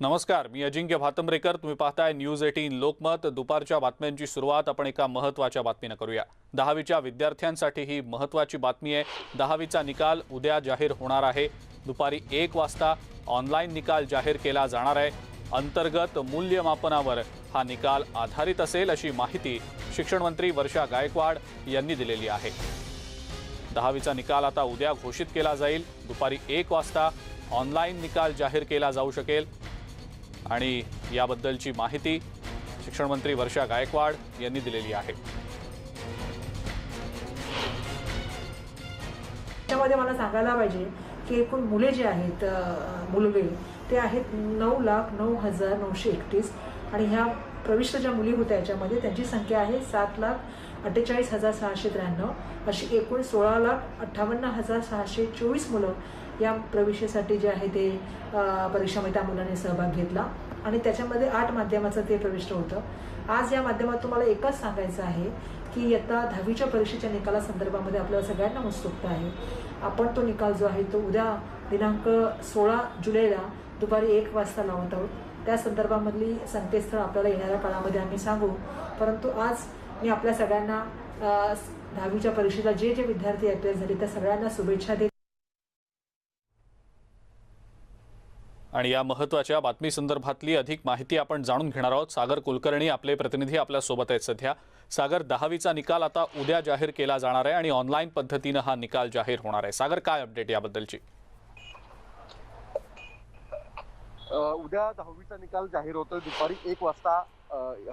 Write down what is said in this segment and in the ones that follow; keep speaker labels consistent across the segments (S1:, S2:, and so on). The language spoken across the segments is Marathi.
S1: नमस्कार, मी अजिंक्य भातंब्रेकर. तुम्ही पाहताय न्यूज 18 लोकमत. दुपारच्या बातम्यांची सुरुवात आपण एका महत्त्वाच्या बातमीने करूया. 10वीच्या विद्यार्थ्यांसाठी ही महत्त्वाची बातमी आहे. 10वीचा निकाल उद्या जाहीर होणार आहे. दुपारी 1 वाजता ऑनलाईन निकाल जाहीर केला जाणार आहे. अंतर्गत मूल्यमापनावर हा निकाल आधारित असेल अशी माहिती शिक्षण मंत्री वर्षा गायकवाड यांनी दिलेली आहे. 10वीचा निकाल आता उद्या घोषित केला जाईल. दुपारी 1 वाजता ऑनलाईन निकाल जाहीर केला जाऊ शकेल आणि याबद्दलची माहिती शिक्षण मंत्री वर्षा गायकवाड यांनी दिलेली आहे.
S2: त्यामध्ये मला सांगायला पाहिजे की एकूण मुले जे आहेत मुलगे ते आहेत 9,09,931 आणि ह्या प्रविष्ट ज्या मुली होत्या याच्यामध्ये त्यांची संख्या आहे 7,48,693. अशी एकूण 16,58,624 मुलं या प्रवेशासाठी जे आहे ते परीक्षेमध्ये त्या मुलांनी सहभाग घेतला आणि त्याच्यामध्ये 8 माध्यमाचं ते प्रविष्ट होतं. आज या माध्यमात तुम्हाला एकच सांगायचं आहे की इयत्ता 10वीच्या परीक्षेच्या निकालासंदर्भामध्ये आपल्याला सगळ्यांना उत्सुकता आहे. आपण तो निकाल जो आहे तो उद्या दिनांक 16 जुलैला दुपारी 1 वाजता लावत आहोत. त्या संदर्भामधली संकेतस्थळ आपल्याला येणाऱ्या काळामध्ये आम्ही सांगू. परंतु आज मी आपल्या सगळ्यांना 10वीच्या परीक्षेला जे जे विद्यार्थी अपेअर झाले त्या सगळ्यांना शुभेच्छा देते.
S1: आणि या महत्त्वाच्या बातमी संदर्भातली अधिक माहिती आपण जाणून घेणार आहोत. सागर कुलकर्णी आपले प्रतिनिधी आपल्या सोबत आहेत सध्या. सागर, 10वीचा निकाल आता उद्या जाहीर केला जाणार आहे आणि ऑनलाईन पद्धतीने हा निकाल जाहीर होणार आहे. सागर, काय अपडेट याबद्दलची?
S3: उद्या 10वीचा निकाल जाहीर होतोय. दुपारी 1 वाजता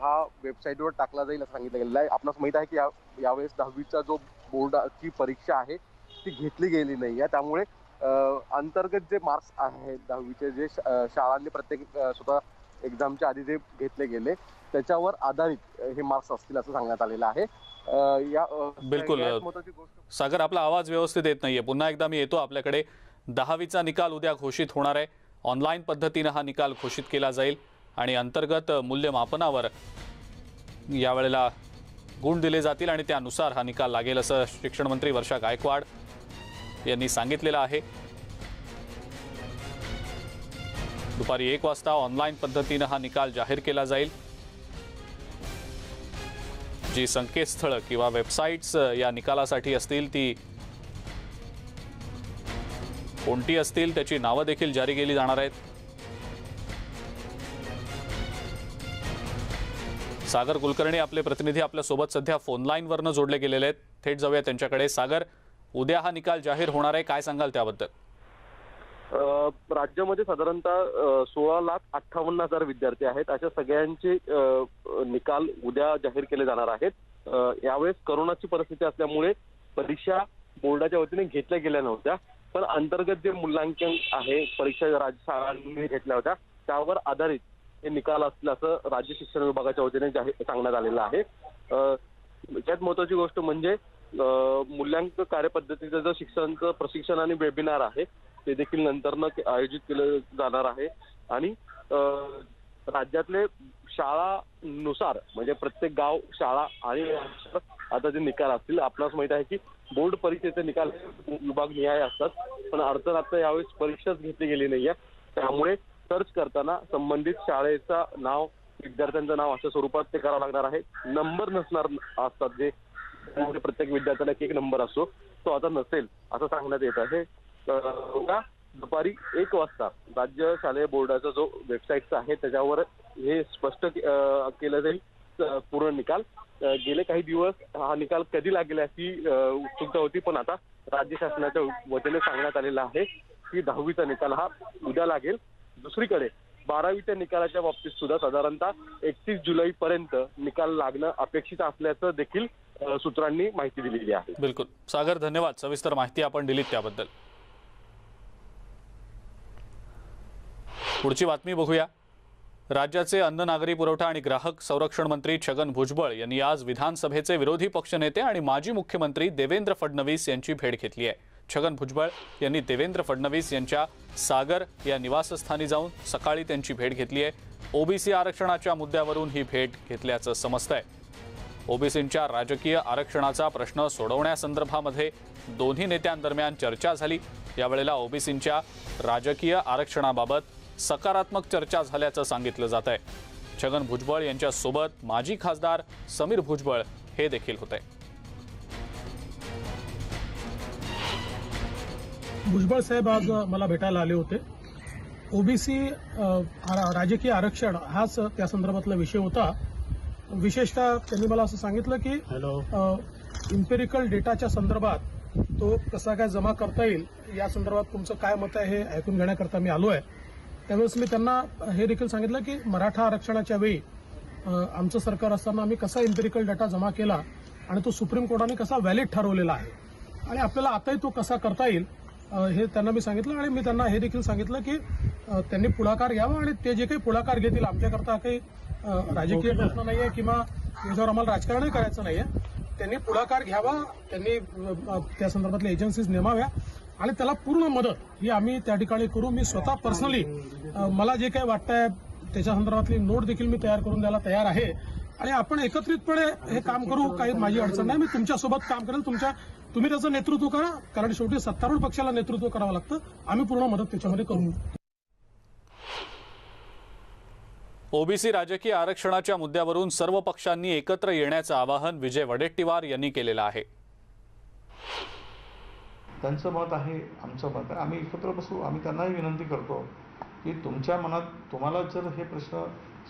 S3: हा वेबसाईटवर टाकला जाईल असं सांगितलं गेलेलं आहे. आपणास माहित आहे की यावेळेस 10वीचा जो बोर्डाची परीक्षा आहे ती घेतली गेली नाही आहे. त्यामुळे अंतर्गत जे मार्क्स आहेत 10वीचे जे शाळांनी प्रत्येक स्वतः एक्झामच्या आधी जे घेतले गेले त्याच्यावर आधारित हे मार्क्स असतील असं सांगण्यात आलेलं आहे.
S1: बिलकुल सागर, आपला आवाज व्यवस्थित येत नाहीये. पुन्हा एकदा मी येतो आपल्याकडे. 10वीचा निकाल उद्या घोषित होणार आहे. ऑनलाईन पद्धतीने हा निकाल घोषित केला जाईल आणि अंतर्गत मूल्यमापनावर यावेळेला गुण दिले जातील आणि त्यानुसार हा निकाल लागेल असं शिक्षण मंत्री वर्षा गायकवाड यांनी सांगितलेलं आहे. दुपारी 1 वाजता ऑनलाईन पद्धतीने हा निकाल जाहीर केला जाईल. जी संकेतस्थळ किंवा वेबसाईट्स या निकालासाठी असतील ती कोणती असतील त्याची नावं देखील जारी केली जाणार आहेत. सागर कुलकर्णी आपले प्रतिनिधी आपल्या सोबत सध्या फोन लाईनवरनं जोडले गेलेले आहेत. थेट जाऊया त्यांच्याकडे. सागर, उद्या हा निकाल जाहीर होणार आहे, काय सांगाल त्याबद्दल?
S3: राज्यामध्ये साधारणतः 16,58,000 विद्यार्थी आहेत. अशा सगळ्यांचे निकाल उद्या जाहीर केले जाणार आहेत. यावेळेस करोनाची परिस्थिती असल्यामुळे परीक्षा बोर्डाच्या वतीने घेतल्या गेल्या नव्हत्या, पण अंतर्गत जे मूल्यांकन आहे परीक्षा राज्य शाळांनी घेतल्या होत्या त्यावर आधारित हे निकाल असतील असं राज्य शिक्षण विभागाच्या वतीने सांगण्यात आलेलं आहे. यात महत्वाची गोष्ट म्हणजे मूल्यांकन कार्यपद्धतीचं जो शिक्षणाचं प्रशिक्षण आणि वेबिनार आहे ते देखील नंतरनं आयोजित केलं जाणार आहे आणि राज्यातले शाळानुसार म्हणजे प्रत्येक गाव शाळा आणि आता जे निकाल असतील. आपल्याला माहित आहे की बोर्ड परीक्षेचे निकाल विभागनिहाय असतात, पण अर्थात यावेळेस परीक्षाच घेतली गेली नाहीये. त्यामुळे सर्च करताना संबंधित शाळेचं नाव, विद्यार्थ्यांचं नाव अशा स्वरूपात ते करावं लागणार आहे. नंबर नसणार असतात, जे प्रत्येक विद्यार्थ्याला एक नंबर असतो तो आता नसेल असं सांगण्यात येत आहे. दुपारी 1 वाजता राज्य शालेय बोर्डाचा जो वेबसाईट आहे त्याच्यावर हे स्पष्ट केलं जाईल पूर्ण निकाल. गेले काही दिवस हा निकाल कधी लागेल अशी उत्सुकता होती, पण आता राज्य शासनाच्या वतीने सांगण्यात आलेलं आहे की 10वीचा निकाल हा उद्या लागेल. दुसरीकडे 12वीच्या निकालाच्या बाबतीत सुद्धा साधारणतः 31 जुलैपर्यंत निकाल लागणं अपेक्षित असल्याचं देखील सूत्रांनी माहिती दिलेली आहे.
S1: बिलकुल सागर, धन्यवाद. सविस्तर माहिती आपण दिलीत त्याबद्दल. पुढची बातमी बघूया. राज्याचे अन्न, नागरी पुरवठा आणि ग्राहक संरक्षण मंत्री छगन भुजबळ यांनी आज विधानसभेचे विरोधी पक्षनेते आणि माजी मुख्यमंत्री देवेंद्र फडणवीस यांची भेट घेतली आहे. छगन भुजबळ यांनी देवेंद्र फडणवीस यांच्या सागर या निवासस्थानी जाऊन सकाळी त्यांची भेट घेतली आहे. ओबीसी आरक्षणाच्या मुद्द्यावरून ही भेट घेतल्याचं समजतंय. ओबीसींच्या राजकीय आरक्षणाचा प्रश्न सोडवण्यासंदर्भामध्ये दोन्ही नेत्यांदरम्यान चर्चा झाली. यावेळेला ओबीसींच्या राजकीय आरक्षणाबाबत सकारात्मक चर्चा झाल्याचं सांगितलं जात आहे। छगन भुजबळ यांच्या सोबत माजी खासदार समीर भुजबळ हे देखील होते।
S4: भुजबळ साहेब आज मला भेटायला आले होते। ओबीसी राजकीय आरक्षण हाच त्या संदर्भातला विषय होता। विशेषतः त्यांनी मला असं सांगितलं की इम्पेरिकल डेटाच्या संदर्भात तो कसा काय जमा करता येईल या संदर्भात तुमचं काय मत आहे हे ऐकून घेण्याकरता मी आलो आहे। त्यावेळेस मी त्यांना हे देखील सांगितलं की मराठा आरक्षणाच्या वेळी आमचं सरकार असताना आम्ही कसा इम्पेरिकल डेटा जमा केला आणि तो सुप्रीम कोर्टाने कसा व्हॅलिड ठरवलेला आहे आणि आपल्याला आताही तो कसा करता येईल हे त्यांना मी सांगितलं। आणि मी त्यांना हे देखील सांगितलं की त्यांनी पुढाकार घ्यावा आणि ते जे काही पुढाकार घेतील आमच्याकरता काही राजकीय प्रश्न नाहीये किंवा याच्यावर आम्हाला राजकारणही करायचं नाहीये। त्यांनी पुढाकार घ्यावा, त्यांनी त्या संदर्भातल्या एजन्सीज नेमाव्या आणि त्याला पूर्ण मदत ही आम्ही त्या ठिकाणी करू। मी स्वतः पर्सनली मला जे काही वाटतंय त्याच्या संदर्भातली नोट देखील मी तयार करून द्यायला तयार आहे आणि आपण एकत्रितपणे हे काम करू। काही माझी अडचण नाही, मी तुमच्यासोबत काम करेल। तुम्ही त्याचं नेतृत्व करा, कारण शेवटी सत्तारूढ पक्षाला नेतृत्व करावं लागतं। आम्ही पूर्ण मदत त्याच्यामध्ये करू।
S1: ओबीसी राजकीय आरक्षणाच्या मुद्द्यावरून सर्व पक्षांनी एकत्र येण्याचं आवाहन विजय वडेट्टीवार यांनी केलेलं आहे।
S5: त्यांचं मत आहे, आमचं मत आहे, आम्ही एकत्र बसू। आम्ही त्यांनाही विनंती करतो की तुमच्या मनात तुम्हाला जर हे प्रश्न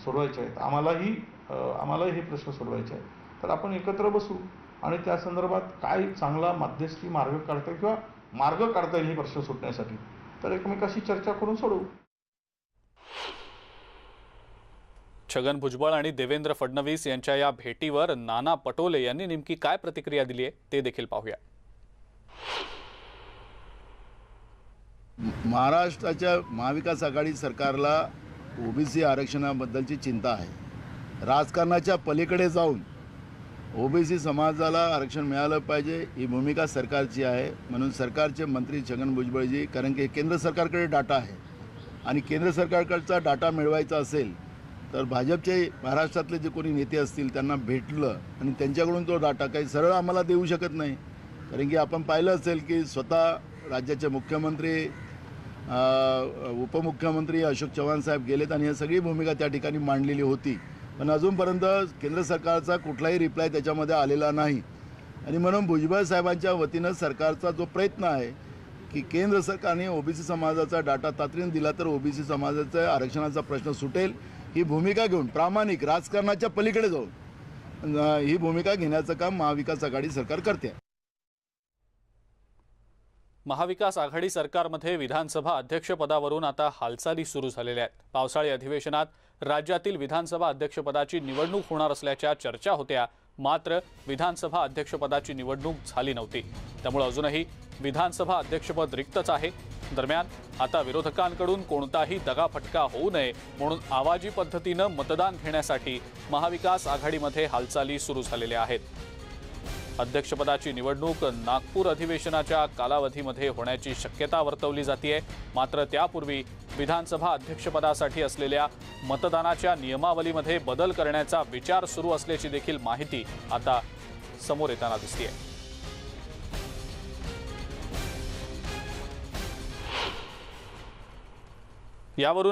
S5: सोडवायचे आहेत, आम्हालाही हे प्रश्न सोडवायचे आहेत, तर आपण एकत्र बसू आणि त्या संदर्भात काय चांगला मध्यस्थी मार्ग काढता येईल किंवा मार्ग काढता येईल हे प्रश्न सुटण्यासाठी, तर एकमेकाशी चर्चा करून सोडवू।
S1: छगन भुजबळ आणि देवेंद्र फडणवीस यांच्या या भेटीवर नाना पटोले यांनी नेमकी काय प्रतिक्रिया दिली आहे ते देखील पाहूया।
S6: महाराष्ट्राच्या महाविकास आघाडी सरकारला ओबीसी आरक्षणाबद्दलची चिंता आहे। राजकारणाच्या पलीकडे जाऊन ओबीसी समाजाला आरक्षण मिळालं पाहिजे ही भूमिका सरकारची आहे। म्हणून सरकारचे मंत्री छगन भुजबळजी, कारण की केंद्र सरकारकडे डाटा आहे आणि केंद्र सरकारकडचा डाटा मिळवायचा असेल तर भाजपचे महाराष्ट्रातले जे कोणी नेते असतील त्यांना भेटलं आणि त्यांच्याकडून तो डाटा काही सरळ आम्हाला देऊ शकत नाही। कारण की आपण पाहिलं असेल की स्वतः राज्याचे मुख्यमंत्री, उपमुख्यमंत्री अशोक चव्हाण साहेब गेलेत आणि ही सगळी भूमिका त्या ठिकाणी मांडलेली होती, पण अजूनपर्यंत केंद्र सरकारचा कुठलाही रिप्लाय त्याच्यामध्ये आलेला नाही। आणि म्हणून भुजबळ साहेबांच्या वतीनं सरकारचा जो प्रयत्न आहे की केंद्र सरकारने ओबीसी समाजाचा डाटा तातडीने दिला तर ओबीसी समाजाचा आरक्षणाचा प्रश्न सुटेल ही भूमिका घेऊन प्रामाणिक राजकारणाच्या पलीकडे जाऊन ही भूमिका घेण्याचं काम महाविकास आघाडी सरकार करते।
S1: महाविकास आघाडी सरकारमध्ये विधानसभा अध्यक्षपदावरून आता हालचाली सुरू झालेल्या आहेत। पावसाळी अधिवेशनात राज्यातील विधानसभा अध्यक्षपदाची निवडणूक होणार असल्याच्या चर्चा होत्या, मात्र विधानसभा अध्यक्षपदाची निवडणूक झाली नव्हती। त्यामुळे अजूनही विधानसभा अध्यक्षपद रिक्तच आहे। दरम्यान आता विरोधकांकडून कोणताही दगाफटका होऊ नये म्हणून आवाजी पद्धतीनं मतदान घेण्यासाठी महाविकास आघाडीमध्ये हालचाली सुरू झालेल्या आहेत। अध्यक्षपदाची निवडणूक नागपूर अधिवेशनाच्या कालावधीमध्ये होण्याची शक्यता वर्तवली जाते, मात्र त्यापूर्वी विधानसभा अध्यक्षपदासाठी असलेल्या मतदानाच्या नियमावलीमध्ये बदल करण्याचा विचार सुरू असल्याची देखील माहिती आता समोर येताना दिसते। यावरून